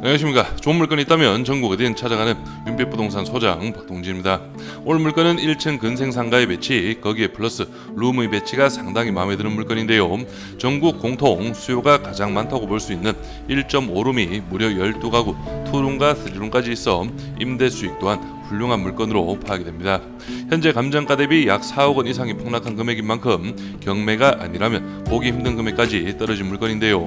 안녕하십니까. 좋은 물건이 있다면 전국 어디든 찾아가는 윤빛부동산 소장 박동진입니다. 오늘 물건은 1층 근생상가의 배치, 거기에 플러스 룸의 배치가 상당히 마음에 드는 물건인데요. 전국 공통 수요가 가장 많다고 볼 수 있는 1.5룸이 무려 12가구, 2룸과 3룸까지 있어 임대 수익 또한 훌륭한 물건으로 파악이 됩니다. 현재 감정가 대비 약 4억 원 이상이 폭락한 금액인 만큼 경매가 아니라면 보기 힘든 금액까지 떨어진 물건인데요.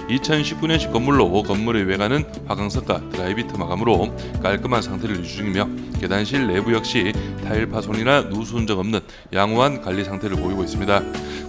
2019년식 건물로 건물의 외관은 화강석과 드라이비트 마감으로 깔끔한 상태를 유지 중이며 계단실 내부 역시 타일 파손이나 누수 흔적 없는 양호한 관리 상태를 보이고 있습니다.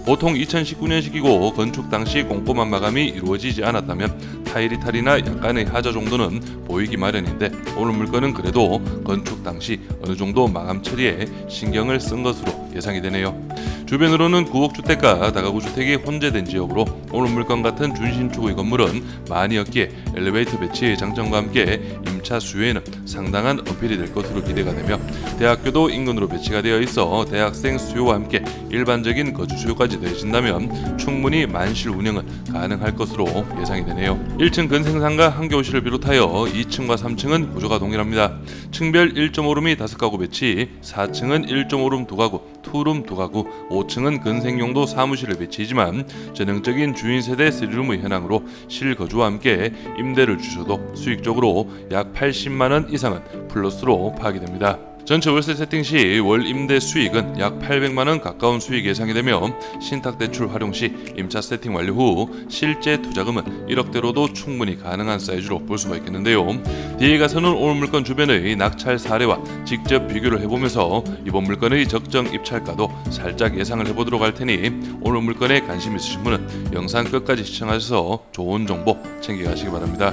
보통 2019년식이고 건축 당시 꼼꼼한 마감이 이루어지지 않았다면 타일 이탈이나 약간의 하자 정도는 보이기 마련인데 오늘 물건은 그래도 건축 당시 어느 정도 마감 처리에 신경을 쓴 것으로 예상이 되네요. 주변으로는 9억 주택가 다가구 주택이 혼재된 지역으로 오늘 물건 같은 준신축의 건물은 많이 없기에 엘리베이터 배치의 장점과 함께 임차 수요에는 상당한 어필이 될 것으로 기대가 되며 대학교도 인근으로 배치가 되어 있어 대학생 수요와 함께 일반적인 거주 수요까지 더해진다면 충분히 만실 운영은 가능할 것으로 예상이 되네요. 1층 근생상가 한 교실을 비롯하여 2층과 3층은 구조가 동일합니다. 층별 1.5룸이 5가구 배치, 4층은 1.5룸 2가구, 2룸 2가구, 5층은 근생용도 사무실을 배치이지만 전형적인 주인 세대 3룸의 현황으로 실거주와 함께 임대를 주셔도 수익적으로 약 80만원 이상은 플러스로 파악이 됩니다. 전체 월세 세팅 시 월 임대 수익은 약 800만원 가까운 수익 예상이 되며 신탁대출 활용 시 임차 세팅 완료 후 실제 투자금은 1억대로도 충분히 가능한 사이즈로 볼 수가 있겠는데요. 뒤에 가서는 오늘 물건 주변의 낙찰 사례와 직접 비교를 해보면서 이번 물건의 적정 입찰가도 살짝 예상을 해보도록 할 테니 오늘 물건에 관심 있으신 분은 영상 끝까지 시청하셔서 좋은 정보 챙겨가시기 바랍니다.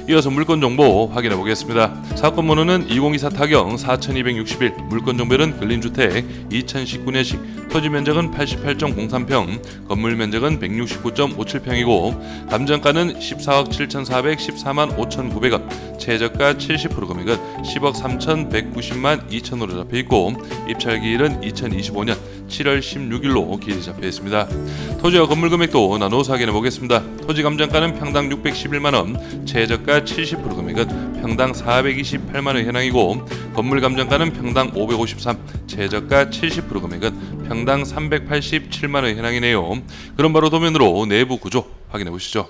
이어서 물건 정보 확인해 보겠습니다. 사건 번호는 2024 타경 4261, 물건 정보는 근린주택 2019년식, 토지 면적은 88.03평, 건물 면적은 169.57평이고 감정가는 14억 7,414만 5,900원, 최저가 70% 금액은 10억 3,190만 2천원으로 잡혀있고 입찰기일은 2025년 7월 16일로 기일이 잡혀있습니다. 토지와 건물 금액도 나눠서 확인해 보겠습니다. 토지 감정가는 평당 611만원, 최저가 70% 금액은 평당 428만원 현황이고 건물 감정가는 평당 553, 최저가 70% 금액은 평당 387만원 현황이네요. 그럼 바로 도면으로 내부 구조 확인해 보시죠.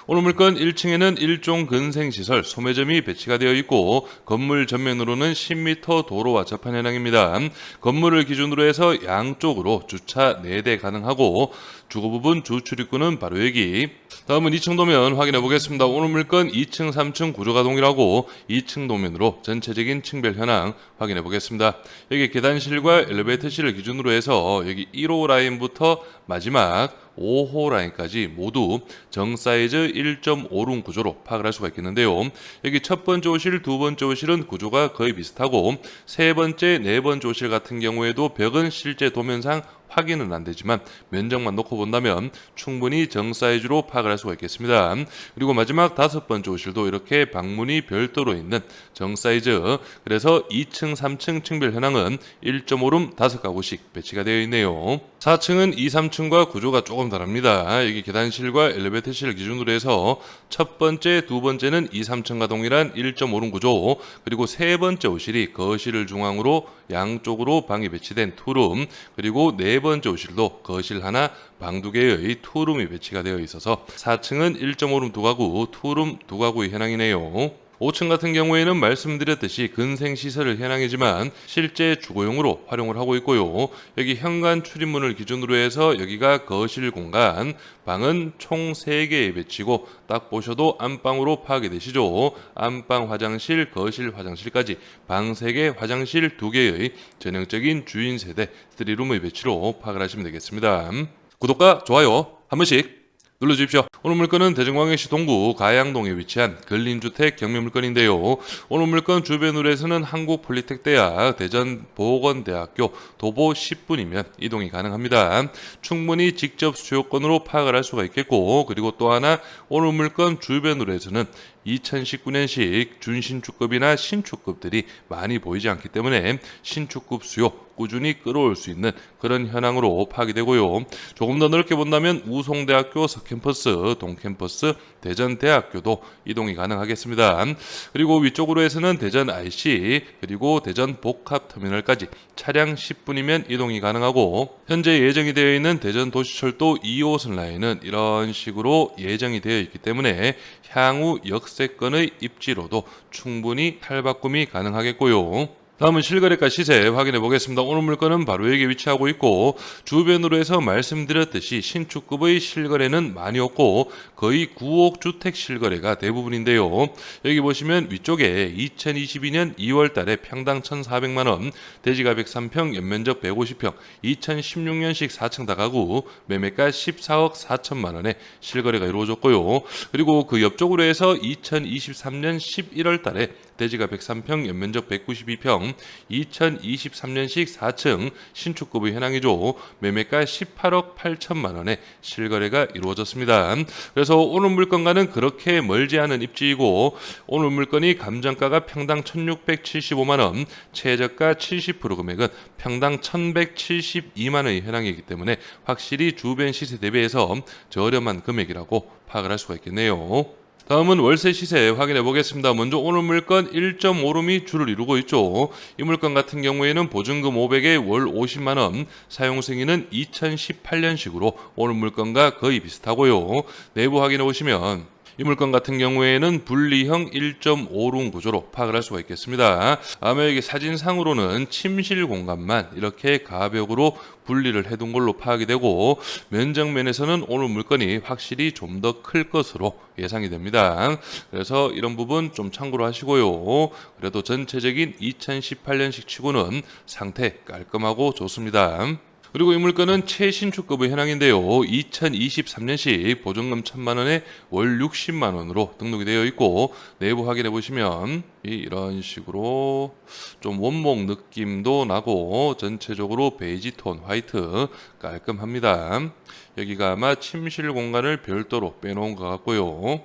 오늘 물건 1층에는 1종 근생시설 소매점이 배치가 되어 있고 건물 전면으로는 10m 도로와 접한 현황입니다. 건물을 기준으로 해서 양쪽으로 주차 4대 가능하고 주거 부분 주출입구는 바로 여기. 다음은 2층 도면 확인해 보겠습니다. 오늘 물건 2층, 3층 구조가 동일하고 2층 도면으로 전체적인 층별 현황 확인해 보겠습니다. 여기 계단실과 엘리베이터실을 기준으로 해서 여기 1호 라인부터 마지막 5호 라인까지 모두 정사이즈 1.5룸 구조로 파악을 할 수가 있겠는데요. 여기 첫 번째 호실, 두 번째 호실은 구조가 거의 비슷하고 세 번째, 네 번째 호실 같은 경우에도 벽은 실제 도면상 확인은 안 되지만 면적만 놓고 본다면 충분히 정사이즈로 파악을 할 수가 있겠습니다. 그리고 마지막 다섯 번째 호실도 이렇게 방문이 별도로 있는 정사이즈, 그래서 2층, 3층 층별 현황은 1.5룸 5가구씩 배치가 되어 있네요. 4층은 2, 3층과 구조가 조금 다릅니다. 여기 계단실과 엘리베이터실을 기준으로 해서 첫 번째, 두 번째는 2, 3층과 동일한 1.5룸 구조, 그리고 세 번째 호실이 거실을 중앙으로 양쪽으로 방이 배치된 투룸, 그리고 네 번째 호실도 거실 하나, 방 2개의 투룸이 배치가 되어 있어서 4층은 1.5룸 2가구, 투룸 2가구의 현황이네요. 5층 같은 경우에는 말씀드렸듯이 근생시설을 현황이지만 실제 주거용으로 활용을 하고 있고요. 여기 현관 출입문을 기준으로 해서 여기가 거실 공간, 방은 총 3개에 배치고 딱 보셔도 안방으로 파악이 되시죠. 안방 화장실, 거실 화장실까지 방 3개, 화장실 2개의 전형적인 주인 세대 3룸의 배치로 파악을 하시면 되겠습니다. 구독과 좋아요 한 번씩 눌러주십시오. 오늘 물건은 대전광역시 동구 가양동에 위치한 근린주택 경매물건인데요. 오늘 물건 주변으로 해서는 한국폴리텍대학, 대전보건대학교 도보 10분이면 이동이 가능합니다. 충분히 직접 수요권으로 파악을 할 수가 있겠고, 그리고 또 하나 오늘 물건 주변으로 해서는 2019년식 준신축급이나 신축급들이 많이 보이지 않기 때문에 신축급 수요 꾸준히 끌어올 수 있는 그런 현황으로 파악이 되고요. 조금 더 넓게 본다면 우송대학교 서캠퍼스, 동캠퍼스, 대전대학교도 이동이 가능하겠습니다. 그리고 위쪽으로 해서는 대전 IC 그리고 대전 복합터미널까지 차량 10분이면 이동이 가능하고, 현재 예정이 되어 있는 대전 도시철도 2호선 라인은 이런 식으로 예정이 되어 있기 때문에 향후 역세권의 입지로도 충분히 탈바꿈이 가능하겠고요. 다음은 실거래가 시세 확인해 보겠습니다. 오늘 물건은 바로 여기에 위치하고 있고, 주변으로 해서 말씀드렸듯이 신축급의 실거래는 많이 없고 거의 9억 주택 실거래가 대부분인데요. 여기 보시면 위쪽에 2022년 2월 달에 평당 1,400만원, 대지가 103평, 연면적 150평, 2016년식 4층 다가구, 매매가 14억 4천만원에 실거래가 이루어졌고요. 그리고 그 옆쪽으로 해서 2023년 11월 달에 대지가 103평, 연면적 192평, 2023년식 4층 신축급의 현황이죠. 매매가 18억 8천만원에 실거래가 이루어졌습니다. 그래서 오늘 물건과는 그렇게 멀지 않은 입지이고, 오늘 물건이 감정가가 평당 1675만원, 최저가 70% 금액은 평당 1172만원의 현황이기 때문에 확실히 주변 시세 대비해서 저렴한 금액이라고 파악을 할 수가 있겠네요. 다음은 월세 시세 확인해 보겠습니다. 먼저 오늘 물건 1.5룸이 주를 이루고 있죠. 이 물건 같은 경우에는 보증금 500에 월 50만원, 사용 승인은 2018년식으로 오늘 물건과 거의 비슷하고요. 내부 확인해 보시면 이 물건 같은 경우에는 분리형 1.5룸 구조로 파악을 할 수가 있겠습니다. 아마 여기 사진상으로는 침실 공간만 이렇게 가벽으로 분리를 해둔 걸로 파악이 되고, 면적면에서는 오늘 물건이 확실히 좀 더 클 것으로 예상이 됩니다. 그래서 이런 부분 좀 참고로 하시고요. 그래도 전체적인 2018년식 치고는 상태 깔끔하고 좋습니다. 그리고 이 물건은 최신축급의 현황인데요. 2023년식 보증금 1,000만원에 월 60만원으로 등록이 되어 있고, 내부 확인해 보시면 이런 식으로 좀 원목 느낌도 나고 전체적으로 베이지 톤 화이트 깔끔합니다. 여기가 아마 침실 공간을 별도로 빼놓은 것 같고요.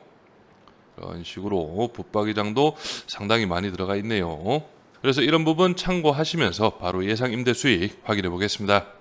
이런 식으로 붙박이장도 상당히 많이 들어가 있네요. 그래서 이런 부분 참고하시면서 바로 예상 임대 수익 확인해 보겠습니다.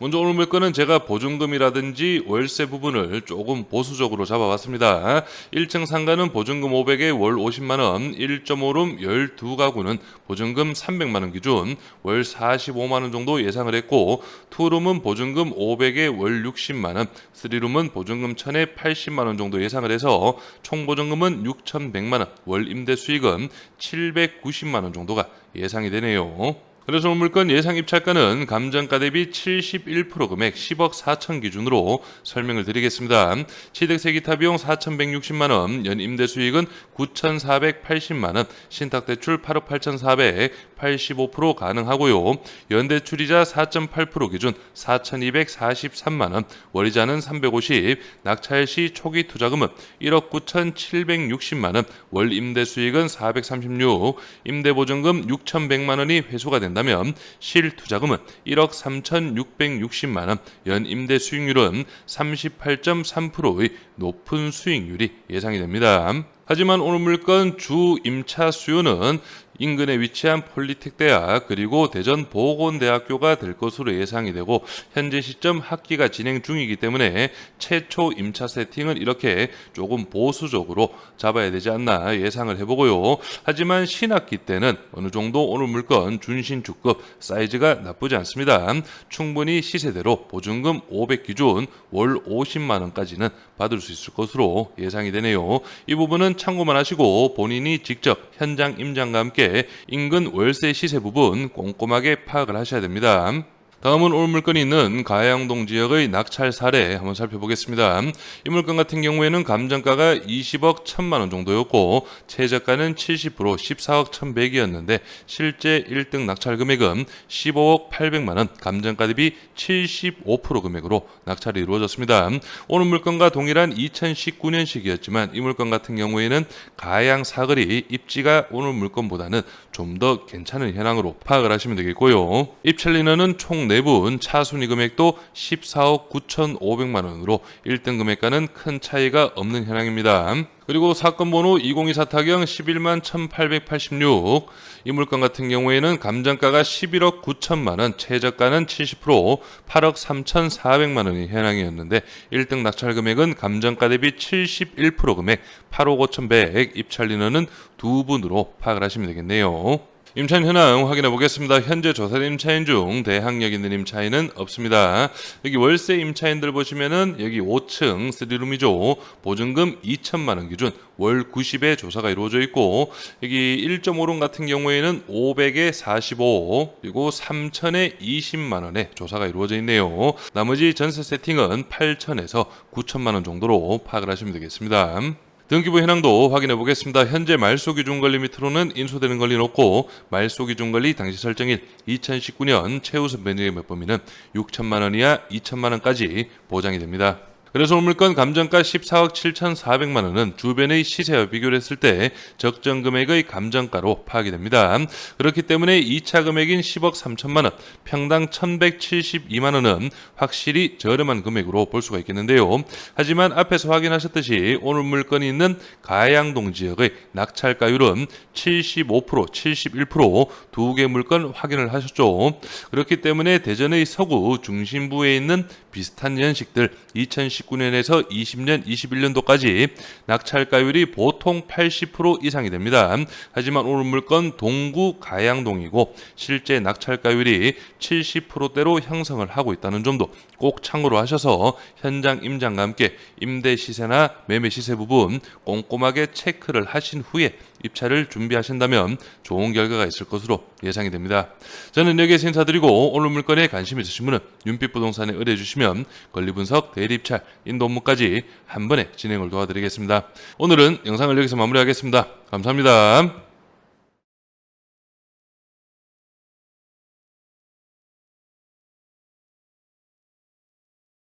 먼저 오늘 물건은 제가 보증금이라든지 월세 부분을 조금 보수적으로 잡아봤습니다. 1층 상가는 보증금 500에 월 50만원, 1.5룸 12가구는 보증금 300만원 기준 월 45만원 정도 예상을 했고, 2룸은 보증금 500에 월 60만원, 3룸은 보증금 1000에 80만원 정도 예상을 해서 총 보증금은 6,100만원, 월 임대 수익은 790만원 정도가 예상이 되네요. 그래서 오늘 물건 예상 입찰가는 감정가 대비 71% 금액 10억 4천 기준으로 설명을 드리겠습니다. 취득 세기타 비용 4,160만원, 연 임대 수익은 9,480만원, 신탁대출 8억 8,400, 85% 가능하고요. 연대출이자 4.8% 기준 4,243만원, 월이자는 350, 낙찰 시 초기 투자금은 1억 9,760만원, 월 임대 수익은 436, 임대보증금 6,100만원이 회수가 된다면 실투자금은 1억 3,660만원, 연 임대 수익률은 38.3%의 높은 수익률이 예상이 됩니다. 하지만 오늘 물건 주 임차 수요는 인근에 위치한 폴리텍 대학 그리고 대전 보건대학교가 될 것으로 예상이 되고, 현재 시점 학기가 진행 중이기 때문에 최초 임차 세팅은 이렇게 조금 보수적으로 잡아야 되지 않나 예상을 해보고요. 하지만 신학기 때는 어느 정도 오늘 물건 준신축급 사이즈가 나쁘지 않습니다. 충분히 시세대로 보증금 500 기준 월 50만원까지는 받을 수 있을 것으로 예상이 되네요. 이 부분은 참고만 하시고 본인이 직접 현장 임장과 함께 인근 월세 시세 부분 꼼꼼하게 파악을 하셔야 됩니다. 다음은 오늘 물건이 있는 가양동 지역의 낙찰 사례 한번 살펴보겠습니다. 이 물건 같은 경우에는 감정가가 20억 1천만원 정도였고, 최저가는 70% 14억 1,100이었는데 실제 1등 낙찰 금액은 15억 800만원, 감정가 대비 75% 금액으로 낙찰이 이루어졌습니다. 오늘 물건과 동일한 2019년식이었지만 이 물건 같은 경우에는 가양 사거리 입지가 오늘 물건보다는 좀 더 괜찮은 현황으로 파악을 하시면 되겠고요. 입찰 인원은 총 4분, 차순위 금액도 14억 9,500만 원으로 1등 금액과는 큰 차이가 없는 현황입니다. 그리고 사건 번호 2024 타경 11만 1,886. 이 물건 같은 경우에는 감정가가 11억 9천만 원, 최저가는 70%, 8억 3,400만 원이 현황이었는데 1등 낙찰 금액은 감정가 대비 71% 금액 8억 5,100, 입찰 인원은 2분으로 파악을 하시면 되겠네요. 임차인 현황 확인해 보겠습니다. 현재 조사된 임차인 중 대항력 있는 임차인은 없습니다. 여기 월세 임차인들 보시면은 여기 5층 3룸이죠. 보증금 2천만 원 기준 월 90에 조사가 이루어져 있고, 여기 1.5룸 같은 경우에는 500에 45, 그리고 3천에 20만 원에 조사가 이루어져 있네요. 나머지 전세 세팅은 8천에서 9천만 원 정도로 파악을 하시면 되겠습니다. 등기부 현황도 확인해 보겠습니다. 현재 말소기준권리 밑으로는 인수되는 권리는 없고, 말소기준권리 당시 설정일 2019년 최우선 변경의 범위는 6천만 원 이하 2천만 원까지 보장이 됩니다. 그래서 오늘 물건 감정가 14억 7,400만 원은 주변의 시세와 비교를 했을 때 적정 금액의 감정가로 파악이 됩니다. 그렇기 때문에 2차 금액인 10억 3천만 원, 평당 1,172만 원은 확실히 저렴한 금액으로 볼 수가 있겠는데요. 하지만 앞에서 확인하셨듯이 오늘 물건이 있는 가양동 지역의 낙찰가율은 75%, 71% 두 개 물건 확인을 하셨죠. 그렇기 때문에 대전의 서구 중심부에 있는 비슷한 연식들 2019년에서 20년, 21년도까지 낙찰가율이 보통 80% 이상이 됩니다. 하지만 오늘 물건 동구 가양동이고 실제 낙찰가율이 70%대로 형성을 하고 있다는 점도 꼭 참고로 하셔서 현장 임장과 함께 임대 시세나 매매 시세 부분 꼼꼼하게 체크를 하신 후에 입찰을 준비하신다면 좋은 결과가 있을 것으로 예상이 됩니다. 저는 여기에서 인사드리고 오늘 물건에 관심 있으신 분은 윤빛부동산에 의뢰해 주시면 권리분석, 대리입찰, 인도 업무까지 한 번에 진행을 도와드리겠습니다. 오늘은 영상을 여기서 마무리하겠습니다. 감사합니다.